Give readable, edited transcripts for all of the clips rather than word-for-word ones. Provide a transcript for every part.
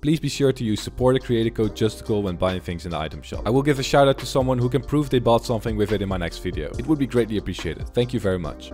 Please be sure to use supported creator code Justicul when buying things in the item shop. I will give a shout out to someone who can prove they bought something with it in my next video. It would be greatly appreciated. Thank you very much.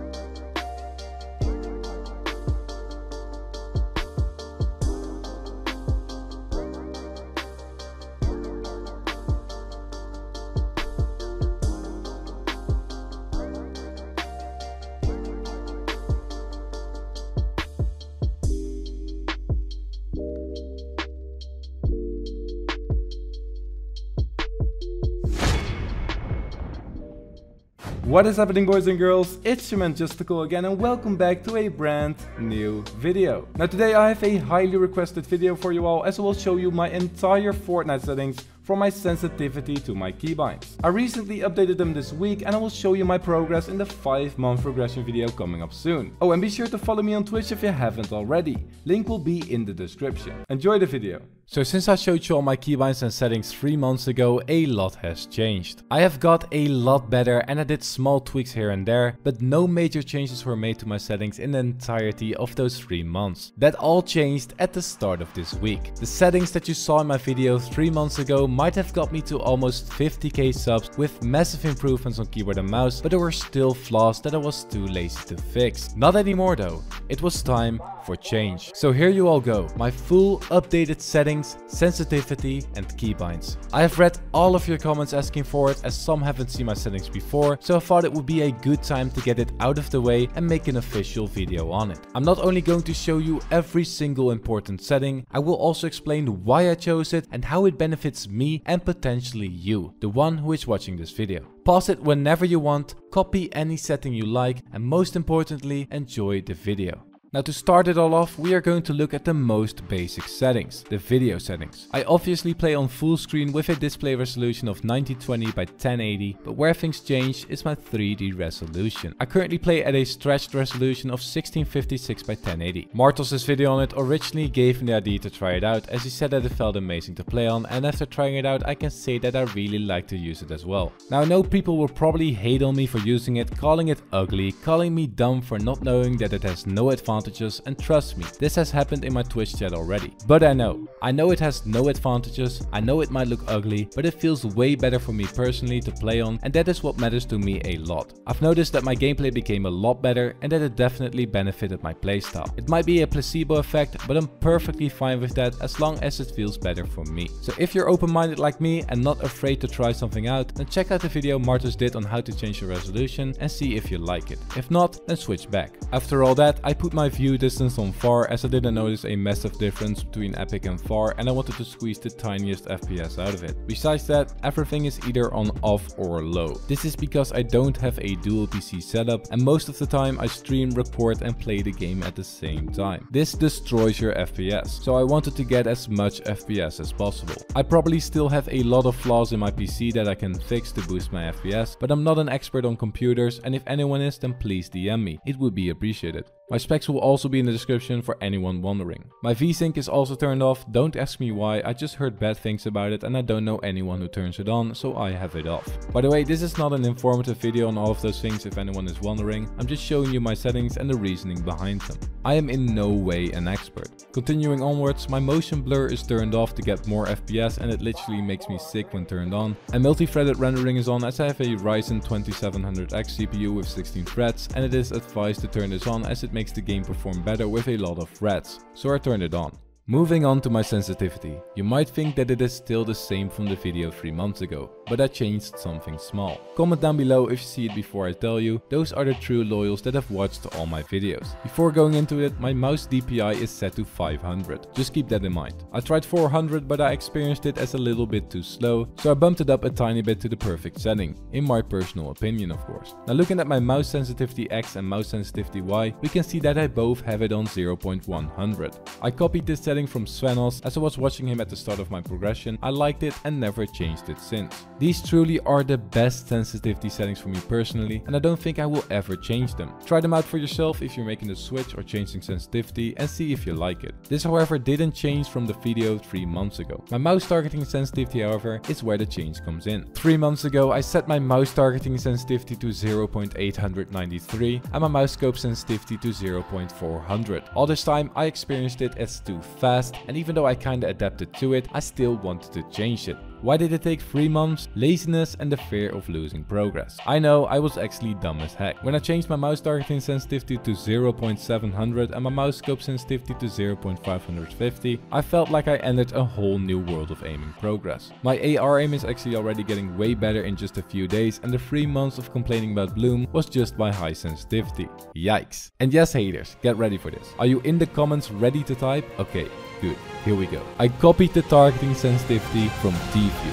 What is happening, boys and girls? It's your man Justicul again, and welcome back to a brand new video. Now today I have a highly requested video for you all, as I will show you my entire Fortnite settings from my sensitivity to my keybinds. I recently updated them this week, and I will show you my progress in the 5-month progression video coming up soon. Oh, and be sure to follow me on Twitch if you haven't already. Link will be in the description. Enjoy the video. So since I showed you all my keybinds and settings 3 months ago, a lot has changed. I have got a lot better, and I did small tweaks here and there, but no major changes were made to my settings in the entirety of those 3 months. That all changed at the start of this week. The settings that you saw in my video 3 months ago might have got me to almost 50k subs with massive improvements on keyboard and mouse, but there were still flaws that I was too lazy to fix. Not anymore though. It was time for change. So here you all go, my full updated settings, sensitivity and keybinds. I have read all of your comments asking for it, as some haven't seen my settings before, so I thought it would be a good time to get it out of the way and make an official video on it. I'm not only going to show you every single important setting, I will also explain why I chose it and how it benefits me and potentially you, the one who is watching this video. Pause it whenever you want, copy any setting you like, and most importantly, enjoy the video. Now to start it all off, we are going to look at the most basic settings, the video settings. I obviously play on full screen with a display resolution of 1920 by 1080, but where things change is my 3D resolution. I currently play at a stretched resolution of 1656 by 1080. Martels' video on it originally gave me the idea to try it out, as he said that it felt amazing to play on, and after trying it out I can say that I really like to use it as well. Now I know people will probably hate on me for using it, calling it ugly, calling me dumb for not knowing that it has no advantages, and trust me, this has happened in my Twitch chat already. But I know it has no advantages, I know it might look ugly, but it feels way better for me personally to play on, and that is what matters to me a lot. I've noticed that my gameplay became a lot better and that it definitely benefited my playstyle. It might be a placebo effect, but I'm perfectly fine with that as long as it feels better for me. So if you're open-minded like me and not afraid to try something out, then check out the video Martels did on how to change your resolution and see if you like it. If not, then switch back. After all that, I put my view distance on far, as I didn't notice a massive difference between epic and far, and I wanted to squeeze the tiniest FPS out of it. Besides that, everything is either on off or low. This is because I don't have a dual PC setup, and most of the time I stream, record and play the game at the same time. This destroys your FPS, so I wanted to get as much FPS as possible. I probably still have a lot of flaws in my PC that I can fix to boost my FPS, but I'm not an expert on computers, and if anyone is, then please DM me. It would be appreciated. My specs will also be in the description for anyone wondering. My VSync is also turned off. Don't ask me why, I just heard bad things about it and I don't know anyone who turns it on, so I have it off. By the way, this is not an informative video on all of those things if anyone is wondering. I'm just showing you my settings and the reasoning behind them. I am in no way an expert. Continuing onwards, my motion blur is turned off to get more FPS, and it literally makes me sick when turned on. And multi-threaded rendering is on, as I have a Ryzen 2700X CPU with 16 threads, and it is advised to turn this on as it makes the game perform better with a lot of threads, so I turned it on. Moving on to my sensitivity. You might think that it is still the same from the video 3 months ago, but I changed something small. Comment down below if you see it before I tell you. Those are the true loyals that have watched all my videos. Before going into it, my mouse DPI is set to 500. Just keep that in mind. I tried 400, but I experienced it as a little bit too slow, so I bumped it up a tiny bit to the perfect setting, in my personal opinion of course. Now looking at my mouse sensitivity X and mouse sensitivity Y, we can see that I both have it on 0.100. I copied this setting from Svenos, as I was watching him at the start of my progression. I liked it and never changed it since. These truly are the best sensitivity settings for me personally, and I don't think I will ever change them. Try them out for yourself if you're making the switch or changing sensitivity and see if you like it. This however didn't change from the video 3 months ago. My mouse targeting sensitivity however is where the change comes in. 3 months ago I set my mouse targeting sensitivity to 0.893 and my mouse scope sensitivity to 0.400. All this time I experienced it as too fast, and even though I kinda adapted to it, I still wanted to change it. Why did it take 3 months? Laziness and the fear of losing progress. I know, I was actually dumb as heck. When I changed my mouse targeting sensitivity to 0.700 and my mouse scope sensitivity to 0.550, I felt like I entered a whole new world of aiming progress. My AR aim is actually already getting way better in just a few days, and the 3 months of complaining about bloom was just my high sensitivity. Yikes. And yes haters, get ready for this. Are you in the comments ready to type? Okay, good. Here we go. I copied the targeting sensitivity from TView.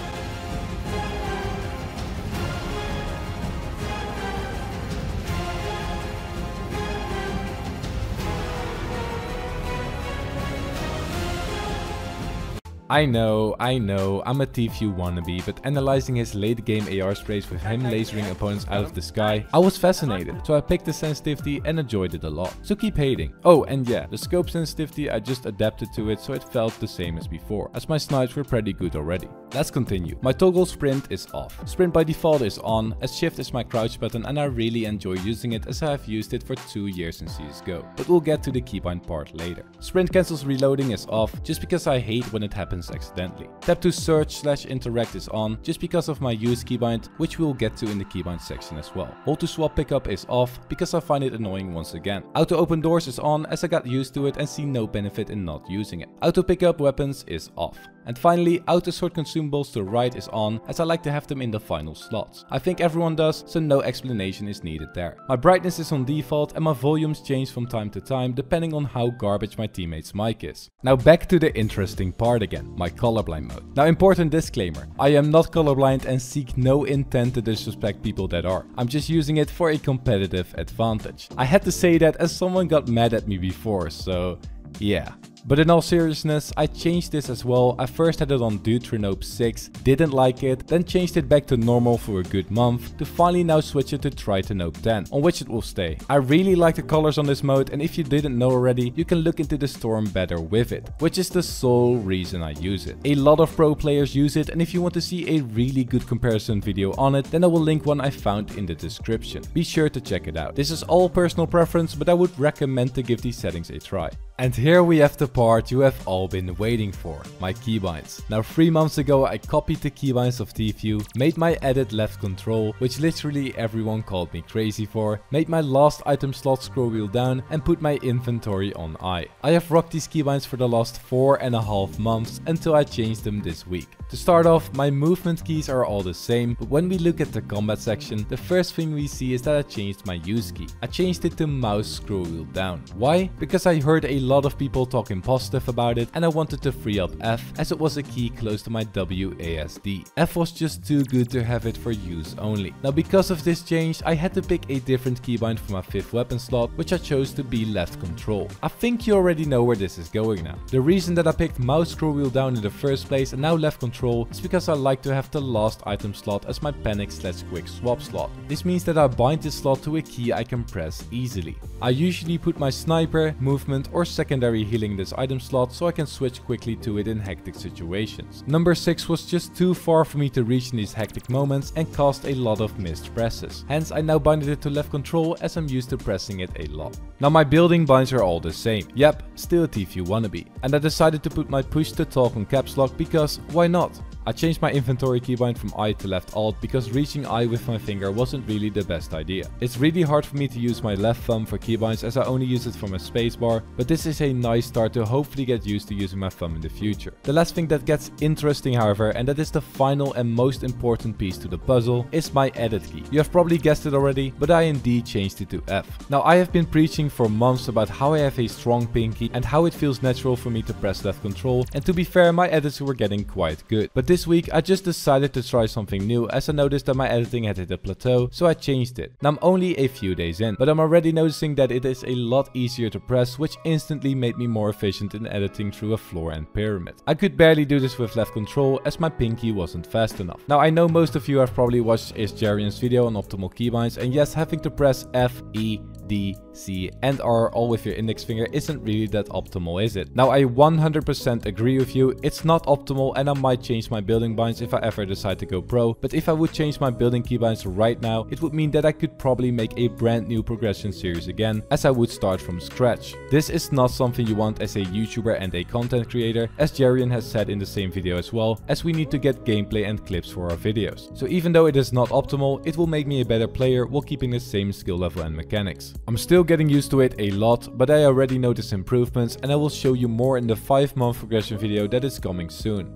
I know, I'm a TView wannabe, but analyzing his late game AR sprays with him lasering opponents out of the sky, I was fascinated, so I picked the sensitivity and enjoyed it a lot. So keep hating. Oh, and yeah, the scope sensitivity, I just adapted to it so it felt the same as before, as my snipes were pretty good already. Let's continue. My toggle sprint is off. Sprint by default is on, as shift is my crouch button and I really enjoy using it as I have used it for 2 years in CSGO. But we'll get to the keybind part later. Sprint cancels reloading is off, just because I hate when it happens accidentally. Tap to search/interact is on, just because of my use keybind, which we'll get to in the keybind section as well. Hold to swap pickup is off, because I find it annoying once again. Auto open doors is on, as I got used to it and see no benefit in not using it. Auto pick up weapons is off. And finally, auto sort consumables to right is on, as I like to have them in the final slots. I think everyone does, so no explanation is needed there. My brightness is on default and my volumes change from time to time depending on how garbage my teammate's mic is. Now back to the interesting part again, my colorblind mode. Now important disclaimer, I am not colorblind and seek no intent to disrespect people that are. I'm just using it for a competitive advantage. I had to say that as someone got mad at me before, so yeah. But in all seriousness, I changed this as well. I first had it on Deuteronope 6, didn't like it, then changed it back to normal for a good month, to finally now switch it to Tritanope 10, on which it will stay. I really like the colors on this mode, and if you didn't know already, you can look into the storm better with it, which is the sole reason I use it. A lot of pro players use it, and if you want to see a really good comparison video on it, then I will link one I found in the description. Be sure to check it out. This is all personal preference, but I would recommend to give these settings a try. And here we have the part you have all been waiting for, my keybinds. Now 3 months ago I copied the keybinds of TView, made my edit left control, which literally everyone called me crazy for, made my last item slot scroll wheel down and put my inventory on I. I have rocked these keybinds for the last 4.5 months until I changed them this week. To start off, my movement keys are all the same, but when we look at the combat section, the first thing we see is that I changed my use key. I changed it to mouse scroll wheel down. Why? Because I heard a lot of people talking positive about it and I wanted to free up F, as it was a key close to my WASD. F was just too good to have it for use only. Now because of this change, I had to pick a different keybind for my 5th weapon slot, which I chose to be left control. I think you already know where this is going now. The reason that I picked mouse scroll wheel down in the first place and now left control is because I like to have the last item slot as my panic/quick swap slot. This means that I bind this slot to a key I can press easily. I usually put my sniper, movement or secondary healing in this item slot so I can switch quickly to it in hectic situations. Number 6 was just too far for me to reach in these hectic moments and caused a lot of missed presses. Hence I now binded it to left control as I'm used to pressing it a lot. Now my building binds are all the same. Yep, still a TView wannabe. And I decided to put my push to talk on caps lock because why not? I changed my inventory keybind from I to left alt because reaching I with my finger wasn't really the best idea. It's really hard for me to use my left thumb for keybinds as I only use it for my spacebar, but this is a nice start to hopefully get used to using my thumb in the future. The last thing that gets interesting however, and that is the final and most important piece to the puzzle, is my edit key. You have probably guessed it already, but I indeed changed it to F. Now I have been preaching for months about how I have a strong pinky and how it feels natural for me to press left control, and to be fair my edits were getting quite good. But this week I just decided to try something new as I noticed that my editing had hit a plateau, so I changed it. Now I'm only a few days in, but I'm already noticing that it is a lot easier to press, which instantly made me more efficient in editing through a floor and pyramid. I could barely do this with left control as my pinky wasn't fast enough. Now I know most of you have probably watched Jarian's video on optimal keybinds, and yes, having to press F, E, D, C and R all with your index finger isn't really that optimal, is it? Now I 100% agree with you, it's not optimal and I might change my building binds if I ever decide to go pro, but if I would change my building keybinds right now, it would mean that I could probably make a brand new progression series again, as I would start from scratch. This is not something you want as a YouTuber and a content creator, as Jarian has said in the same video as well, as we need to get gameplay and clips for our videos. So even though it is not optimal, it will make me a better player while keeping the same skill level and mechanics. I'm still getting used to it a lot, but I already noticed improvements and I will show you more in the 5-month progression video that is coming soon.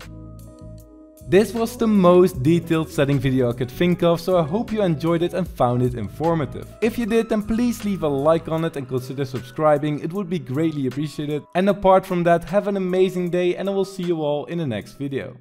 This was the most detailed setting video I could think of, so I hope you enjoyed it and found it informative. If you did, then please leave a like on it and consider subscribing, it would be greatly appreciated. And apart from that, have an amazing day and I will see you all in the next video.